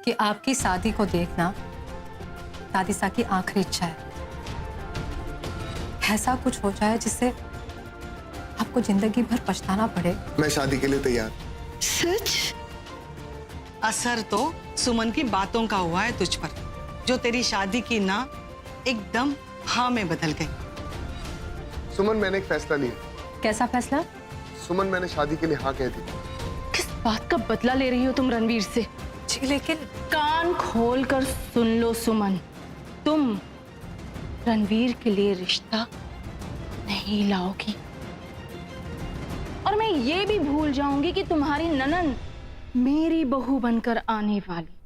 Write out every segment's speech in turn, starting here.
कि आपकी शादी को देखना दादीसा की आखिरी इच्छा है। ऐसा कुछ हो जाए जिससे आपको जिंदगी भर पछताना पड़े। मैं शादी के लिए तैयार। सच? असर तो सुमन की बातों का हुआ है तुझ पर, जो तेरी शादी की ना एकदम हाँ में बदल गई। सुमन, मैंने एक फैसला लिया। कैसा फैसला? सुमन, मैंने शादी के लिए हाँ कह दी। किस बात का बदला ले रही हो तुम रणवीर से? जी लेकिन कान खोल कर सुन लो सुमन, तुम रणवीर के लिए रिश्ता नहीं लाओगी और मैं ये भी भूल जाऊंगी कि तुम्हारी ननन मेरी बहू बनकर आने वाली।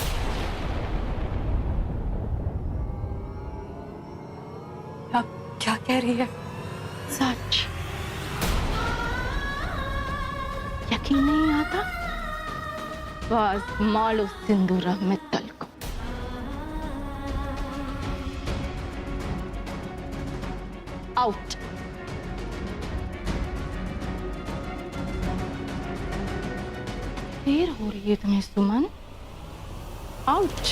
आप क्या कह रही है? सच। यकीन नहीं आता? बस मालो सिंदूरा में तल को। आउट। देर हो रही है तुम्हें सुमन, आउट।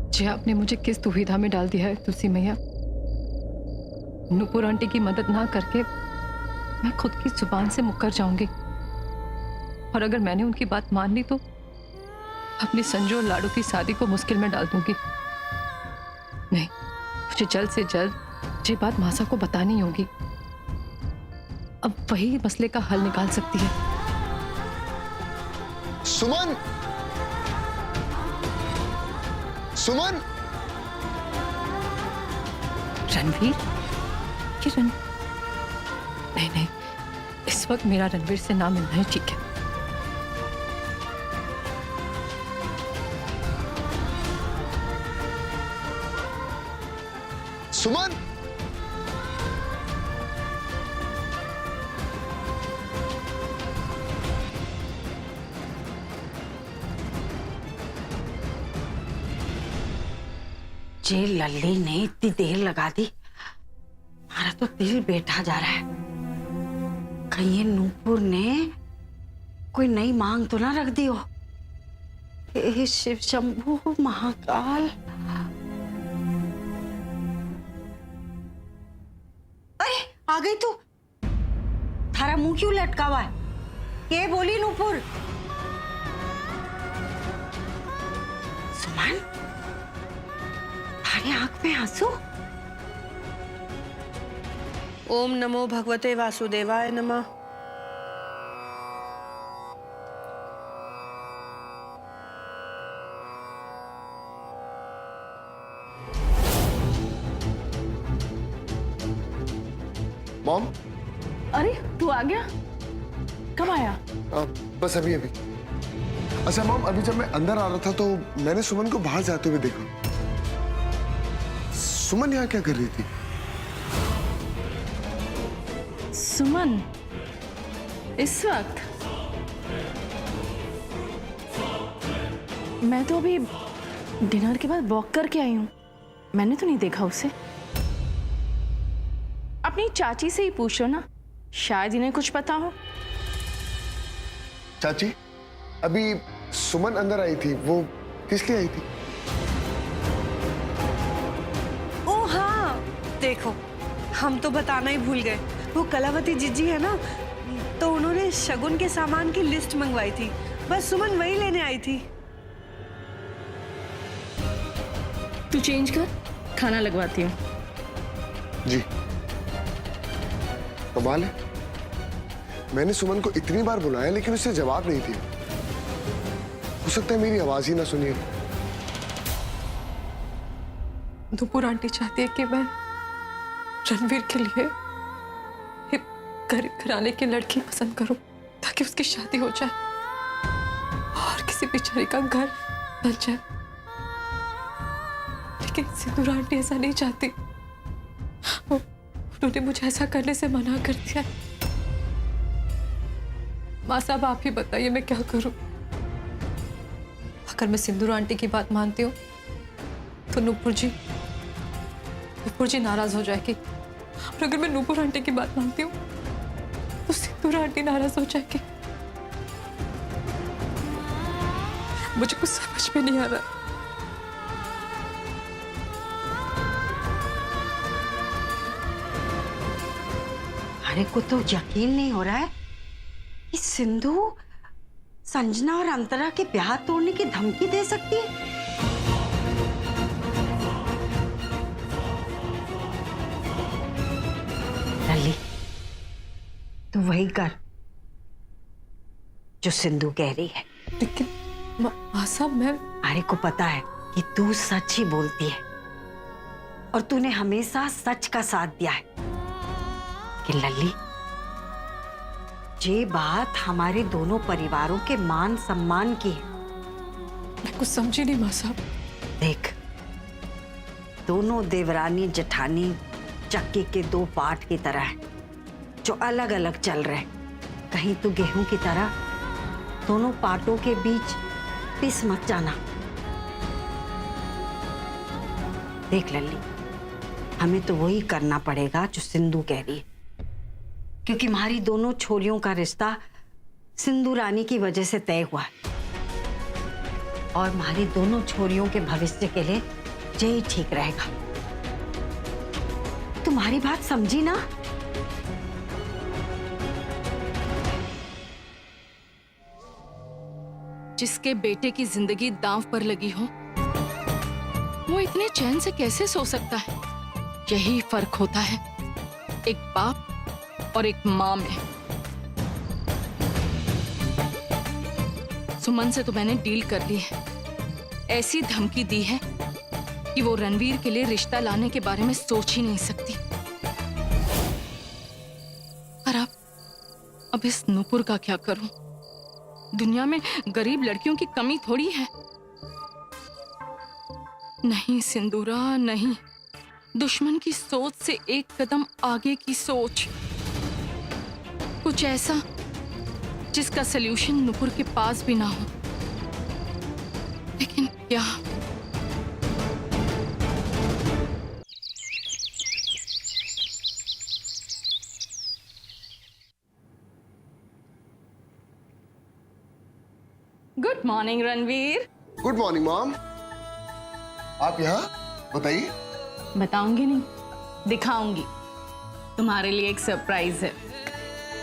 जी आपने मुझे किस दुविधा में डाल दिया है तुलसी मैया। नुपुर आंटी की मदद ना करके मैं खुद की जुबान से मुकर जाऊंगी, और अगर मैंने उनकी बात मान ली तो अपनी संजू और लाडू की शादी को मुश्किल में डाल दूंगी। नहीं, मुझे जल्द से जल्द ये बात मासा को बतानी होगी। अब वही मसले का हल निकाल सकती है। सुमन! सुमन! रणवीर? ये नहीं नहीं, इस वक्त मेरा रणवीर से ना मिलना ही ठीक है। सुमन! जे लल्ली ने इतनी देर लगा दी, हमारा तो दिल बैठा जा रहा है। कहीं ये नूपुर ने कोई नई मांग तो ना रख दी हो। हे शिव शंभु महाकाल। अरे आ गई तू। थारा मुंह क्यों लटका हुआ है? ये बोली नूपुर? सुमन, थारी आंख में आंसू? ओम नमो भगवते वासुदेवाय नमः। मॉम? अरे तू आ गया? कब आया? बस अभी अभी। अच्छा मॉम, अभी जब मैं अंदर आ रहा था तो मैंने सुमन को बाहर जाते हुए देखा। सुमन यहाँ क्या कर रही थी? सुमन इस वक्त? मैं तो अभी डिनर के बाद वॉक करके आई हूँ, मैंने तो नहीं देखा उसे। अपनी चाची से ही पूछ लो ना, शायद इन्हें कुछ पता हो। चाची, अभी सुमन अंदर आई थी, वो किस लिए आई थी? ओ हाँ, देखो हम तो बताना ही भूल गए। वो कलावती जीजी है ना, तो उन्होंने शगुन के सामान की लिस्ट मंगवाई थी, बस सुमन वही लेने आई थी। तू चेंज कर, खाना लगवाती हूँ। जी। कमाल है, मैंने सुमन को इतनी बार बुलाया लेकिन उससे जवाब नहीं दिया। हो सकता है मेरी आवाज ही ना सुनिए। नुपुर आंटी चाहती है कि मैं रणवीर के लिए एक गरीब घराने की लड़की पसंद करूं ताकि उसकी शादी हो जाए और किसी बेचारी का घर बन जाए। लेकिन सिंदूर आंटी ऐसा नहीं चाहती। उन्होंने मुझे ऐसा करने से मना कर दिया। माँ साहब आप ही बताइए मैं क्या करूं। अगर मैं सिंदूर आंटी की बात मानती हूँ तो नूपुर जी नाराज हो जाएगी, और अगर मैं नूपुर आंटी की बात मानती हूँ तो सिंदूर आंटी नाराज हो जाएगी। मुझे कुछ समझ में नहीं आ रहा। अरे को तो यकीन नहीं हो रहा है कि सिंधु संजना और अंतरा के ब्याह तोड़ने की धमकी दे सकती है। लल्ली, तू वही कर जो सिंधु कह रही है। लेकिन माँ साहब मैं अरे को पता है कि तू सच ही बोलती है और तूने हमेशा सच का साथ दिया है। कि लल्ली, ये बात हमारे दोनों परिवारों के मान सम्मान की है। मैं कुछ समझी नहीं माँ साहब। देख, दोनों देवरानी जेठानी चक्की के दो पार्ट की तरह है जो अलग अलग चल रहे हैं। कहीं तो गेहूं की तरह दोनों पार्टों के बीच पिस मत जाना। देख लल्ली, हमें तो वही करना पड़ेगा जो सिंधु कह रही है, क्योंकि हमारी दोनों छोरियों का रिश्ता सिंधु रानी की वजह से तय हुआ है और हमारी दोनों छोरियों के भविष्य के लिए यही ठीक रहेगा। तुम्हारी बात समझी ना? जिसके बेटे की जिंदगी दांव पर लगी हो वो इतने चैन से कैसे सो सकता है? यही फर्क होता है एक बाप और एक माँ में। सुमन से तो मैंने डील कर ली है। ऐसी धमकी दी है कि वो रणवीर के लिए रिश्ता लाने के बारे में सोच ही नहीं सकती। पर अब इस नूपुर का क्या करूं? दुनिया में गरीब लड़कियों की कमी थोड़ी है। नहीं सिंदूरा, नहीं। दुश्मन की सोच से एक कदम आगे की सोच। कुछ ऐसा जिसका सलूशन नूपुर के पास भी ना हो। लेकिन क्या? Good morning Ranveer. Good morning mom. आप यहाँ? बताइए। बताऊंगी नहीं, दिखाऊंगी। तुम्हारे लिए एक सरप्राइज है।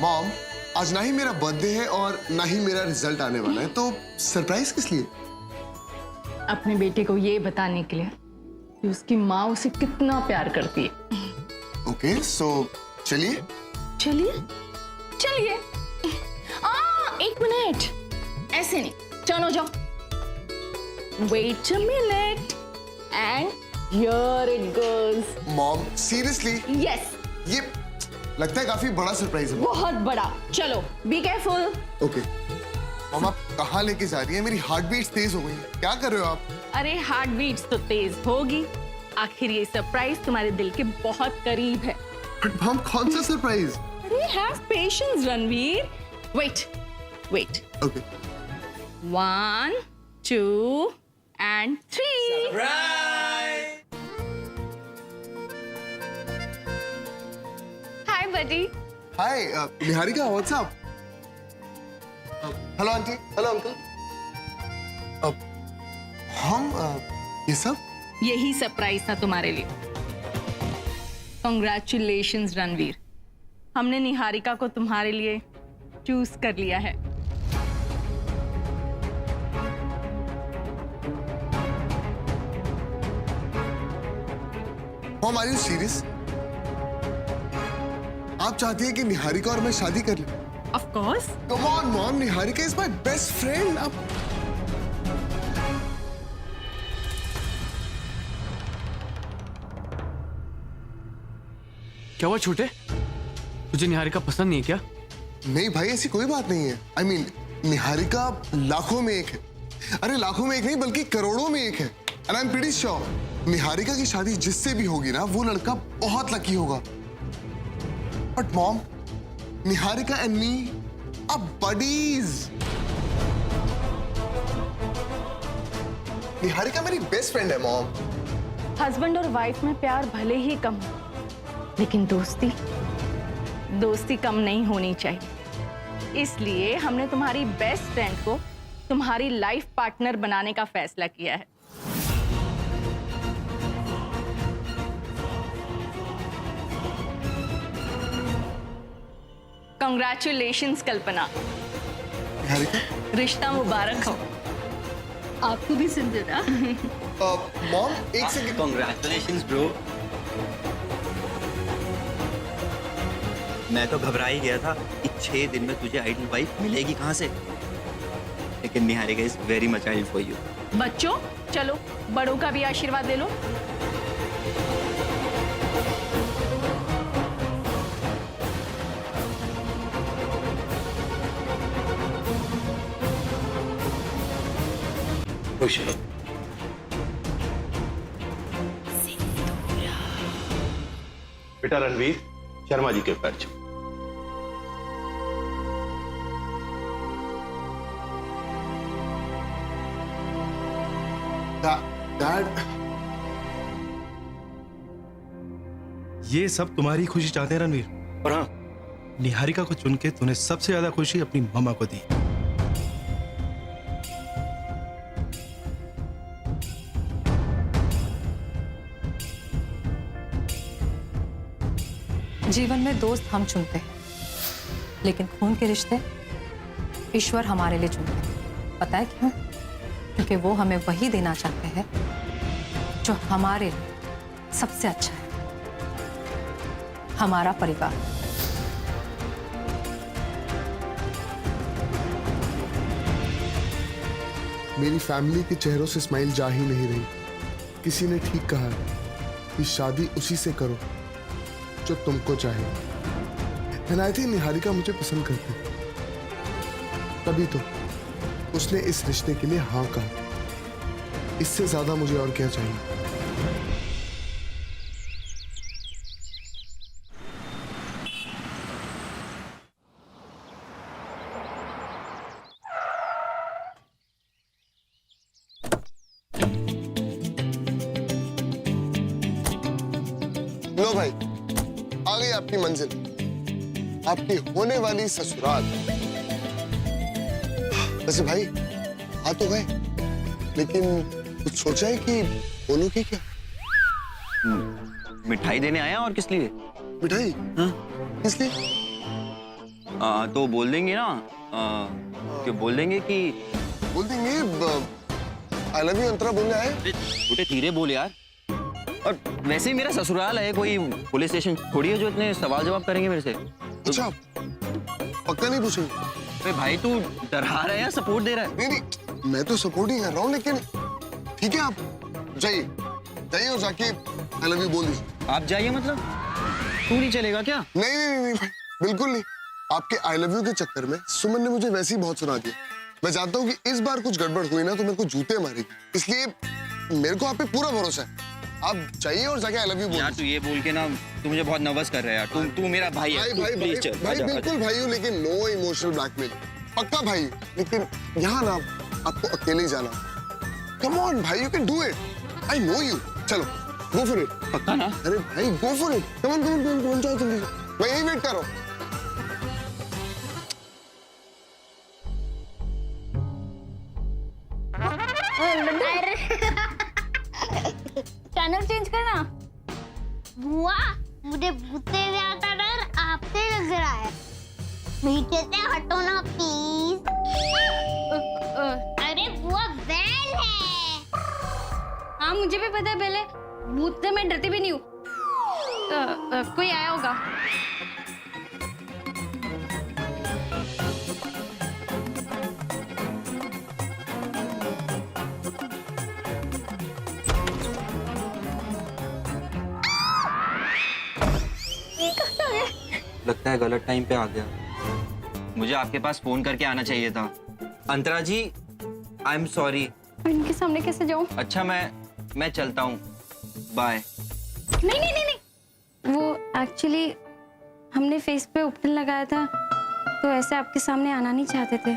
मॉम, आज ना ही मेरा बर्थडे है और ना ही मेरा रिजल्ट आने वाला है, तो सरप्राइज किस लिए? अपने बेटे को ये बताने के लिए कि उसकी माँ उसे कितना प्यार करती है। ओके, सो चलिए। चलिए चलिए। एक मिनट, ऐसे नहीं, चलो जाओ। Wait a minute and here it goes. Mom seriously? Yes, ये लगता है काफी बड़ा सरप्राइज है। बहुत बड़ा। चलो, बी केयरफुल। ओके मॉम, आप कहाँ लेके जा रही है? मेरी हार्ट बीट्स तेज हो गई है। क्या कर रहे हो आप? अरे हार्ट बीट्स तो तेज होगी, आखिर ये सरप्राइज तुम्हारे दिल के बहुत करीब है। बट मॉम, कौन सा सरप्राइज? अरे have patience Ranveer. Wait wait. Okay. 1 2 and 3। Hi buddy. Hi Niharika, what's up? Hello aunty, hello uncle. हम ये सब? यही सरप्राइज था तुम्हारे लिए। Congratulations रणवीर, हमने निहारिका को तुम्हारे लिए चूज कर लिया है। Mom, are you serious? आप चाहती हैं कि निहारिका और मैं शादी कर लें? Of course। Come on, mom, Niharika is my best friend। अब क्या हुआ छोटे? तुझे निहारिका पसंद नहीं है क्या? नहीं भाई, ऐसी कोई बात नहीं है। I mean, निहारिका लाखों में एक है। अरे लाखों में एक नहीं, बल्कि करोड़ों में एक है। And I'm pretty sure Niharika की शादी जिससे भी होगी ना, वो लड़का बहुत लकी होगा। But mom, Niharika and me are bodies. Niharika मेरी बेस्ट फ्रेंड है मॉम। हस्बैंड और वाइफ में प्यार भले ही कम हो, लेकिन दोस्ती कम नहीं होनी चाहिए। इसलिए हमने तुम्हारी बेस्ट फ्रेंड को तुम्हारी लाइफ पार्टनर बनाने का फैसला किया है। कांग्रेचुलेशंस कल्पना, निहारिका रिश्ता मुबारक हो। आपको भी संजना। मॉम एक सेकंड। Congratulations, bro. मैं तो घबरा ही गया था कि 6 दिन में तुझे आइडल वाइफ मिलेगी कहाँ से, लेकिन Niharika is very much idol for you. बच्चों चलो बड़ों का भी आशीर्वाद ले लो। खुश रहो। बेटा रणवीर, शर्मा जी के पैर छू। डैड, ये सब तुम्हारी खुशी चाहते हैं रणवीर। और हाँ, निहारिका को चुन के तूने सबसे ज्यादा खुशी अपनी मम्मा को दी। जीवन में दोस्त हम चुनते हैं, लेकिन खून के रिश्ते ईश्वर हमारे लिए चुनते हैं। पता है क्यों? क्योंकि वो हमें वही देना चाहते हैं जो हमारे लिए सबसे अच्छा है, हमारा परिवार। मेरी फैमिली के चेहरों से स्माइल जा ही नहीं रही। किसी ने ठीक कहा है कि शादी उसी से करो जो तुमको चाहे। थी निहारिका मुझे पसंद करती, तभी तो उसने इस रिश्ते के लिए हाँ कहा। इससे ज्यादा मुझे और क्या चाहिए? लो भाई, आ गई आपकी मंजिल, आपकी होने वाली ससुराल। वैसे भाई आ तो गए, लेकिन कुछ सोचा है कि बोलोगे क्या? मिठाई देने आया और किस लिए? मिठाई? हाँ? किस लिए? तो बोल देंगे ना, कि बोल देंगे कि बोल देंगे आई लव यू अंतरा बोलने आए। छोटे धीरे बोल यार। और वैसे ही मेरा ससुराल है, कोई पुलिस स्टेशन थोड़ी है जो इतने सवाल जवाब करेंगे मेरे से। अच्छा, पक्का नहीं पूछेंगे? अरे भाई तू डरा रहा है या सपोर्ट दे रहा है? नहीं नहीं, मैं तो सपोर्ट ही कर रहा हूँ, लेकिन ठीक है आप जाइए जाइए और जाके आई लव यू बोल दीजिए। आप जाइए मतलब? तू नहीं चलेगा क्या? नहीं नहीं नहीं भाई, बिल्कुल नहीं। आपके आई लव यू के चक्कर में सुमन ने मुझे वैसे ही बहुत सुना दिया। मैं जानता हूँ कि इस बार कुछ गड़बड़ हुई ना तो मेरे को जूते मारेगी, इसलिए मेरे को आप पे पूरा भरोसा है। आप जाइए और जाके आई लव यू बोल। यार तू ये बोल के ना तू मुझे बहुत नर्वस कर रहा है यार। तू मेरा भाई है। भाई भाई प्लीज भाई, चल, भाई आजा, बिल्कुल भाई हूँ, लेकिन नो इमोशनल ब्लैकमेल। पक्का भाई, लेकिन यहाँ ना आपको अकेले ही जाना। कम ऑन भाई, you can do it. I know you. चलो गो फॉर इट। पक्का ना? अरे भाई go for it. Come on come on, जाओ जल्दी। मैं यही वेट कर रहा हूँ। चैनल चेंज करना। बुआ, मुझे भूते ज्यादा डर आपसे लग रहा है। मीठे से हटो ना प्लीज। अरे बुआ बैल है। हाँ मुझे भी पता है, पहले भूत से मैं डरती भी नहीं हूँ। कोई आया होगा। लगता है गलत टाइम पे आ गया। मुझे आपके पास फोन करके आना चाहिए था। अंतरा जी, आई एम सॉरी। इनके सामने कैसे जाऊं? अच्छा मैं चलता हूँ, बाय। नहीं नहीं नहीं नहीं, वो एक्चुअली हमने फेस पे ओपन लगाया था तो ऐसे आपके सामने आना नहीं चाहते थे?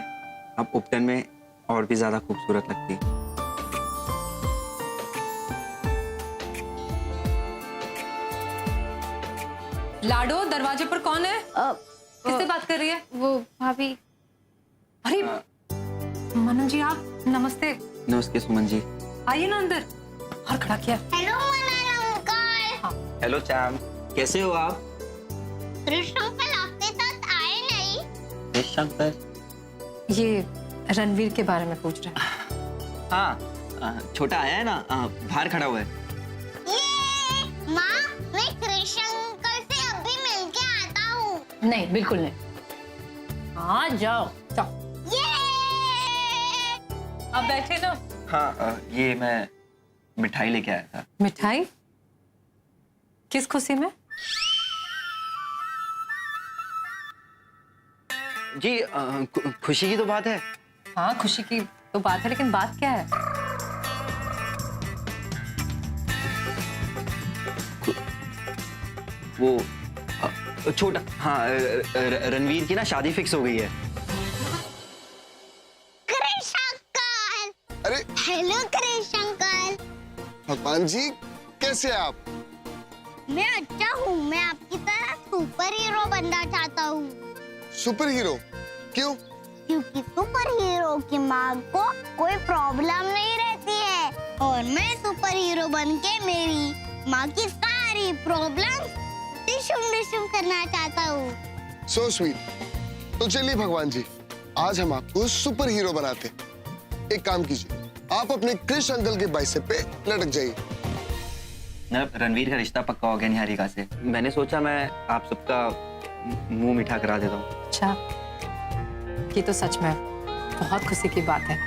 आप उपटन में और भी ज्यादा खूबसूरत लगती। लाडो, दरवाजे पर कौन है? किससे बात कर रही है? वो भाभी। अरे मनन जी, आप नमस्ते। नमस्ते सुमन जी। आइए ना अंदर। और खड़ा किया। हेलो मनन अंकल। हेलो चैम, कैसे हो आप? कृष्ण अंकल आपके साथ आए नहीं? शंकर? ये रणवीर के बारे में पूछ रहा है। हाँ, छोटा आया है ना, बाहर खड़ा हुआ है। ये माँ, मैं कृष्ण अंकल से अभी मिलके आता हूँ। नहीं, बिल्कुल नहीं। हाँ, जाओ जाओ। आप बैठे ना। हाँ, ये मैं मिठाई लेके आया था। मिठाई? किस खुशी में? जी, खुशी की तो बात है। हाँ, खुशी की तो बात है, लेकिन बात क्या है? वो छोटा, हाँ, रणवीर की ना शादी फिक्स हो गई है। कृष्ण अंकल। अरे हेलो कृष्ण अंकल। भगवान जी, कैसे हैं आप? मैं अच्छा हूँ। मैं आपकी तरह सुपर हीरो बनना चाहता हूँ। Super hero? क्यों? क्योंकि सुपर हीरो की माँ को कोई प्रॉब्लम नहीं रहती है और मैं सुपर हीरो बन के मेरी माँ की सारी प्रॉब्लम डिशुम करना चाहता हूँ। So sweet. तो चलिए भगवान जी, आज हम आपको सुपर हीरो बनाते हैं। एक काम कीजिए, आप अपने कृष्ण अंकल के बाइसेप पे लटक जाइए। रणवीर का रिश्ता पक्का हो गया निहारिका से। मैंने सोचा मैं आप सबका मुंह मीठा करा देता हूँ। अच्छा, ये तो सच में बहुत खुशी की बात है।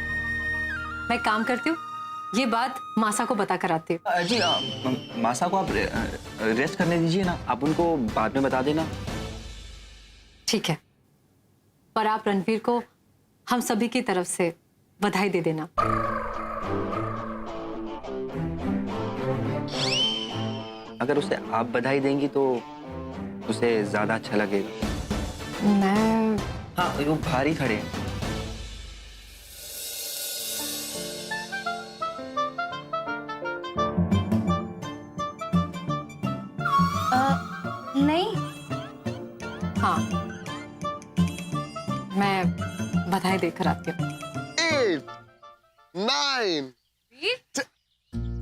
मैं काम करती हूँ, ये बात मासा को बता कर आती हूँ। जी, मासा को आप रेस्ट करने दीजिए ना, आप उनको बाद में बता देना। ठीक है, पर आप रणवीर को हम सभी की तरफ से बधाई दे देना। अगर उसे आप बधाई देंगी तो उसे ज्यादा अच्छा लगेगा। मैं हाँ, वो भारी खड़े हैं। नहीं। हाँ, मैं बधाई देकर आती हूँ। 8, 9।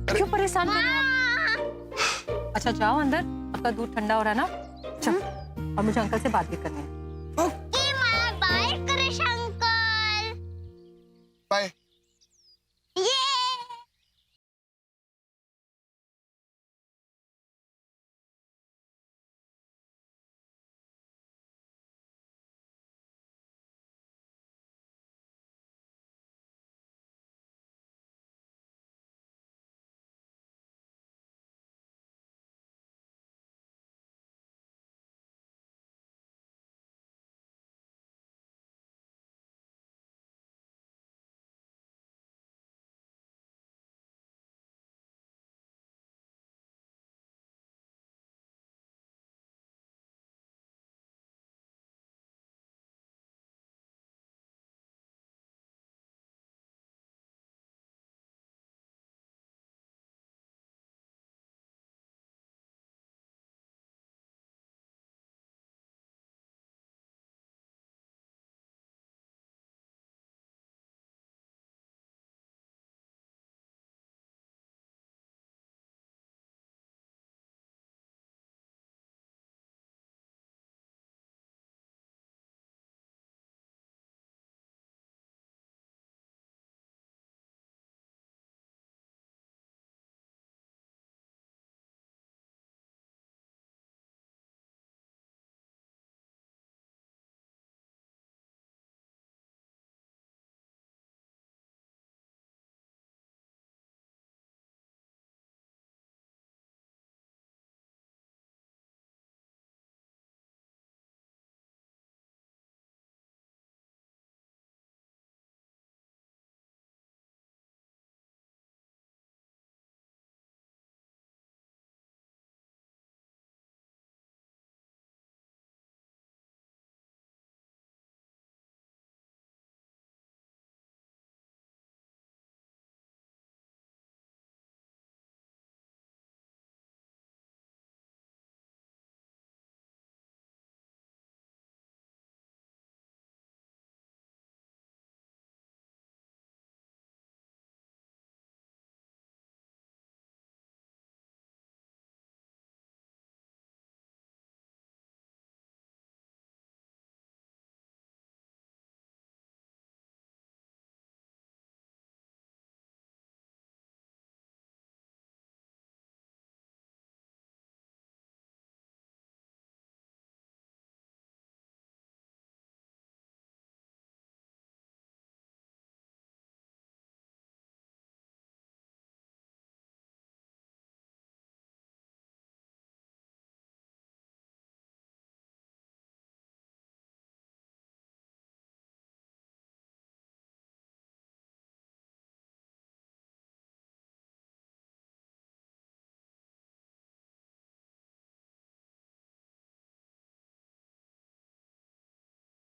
क्यों परेशान कर रहे हो आप? अच्छा जाओ अंदर, आपका दूध ठंडा हो रहा है ना। चलो, और मुझे अंकल से बात भी करनी है। ओके माँ, बाय कृष्ण अंकल। बाय।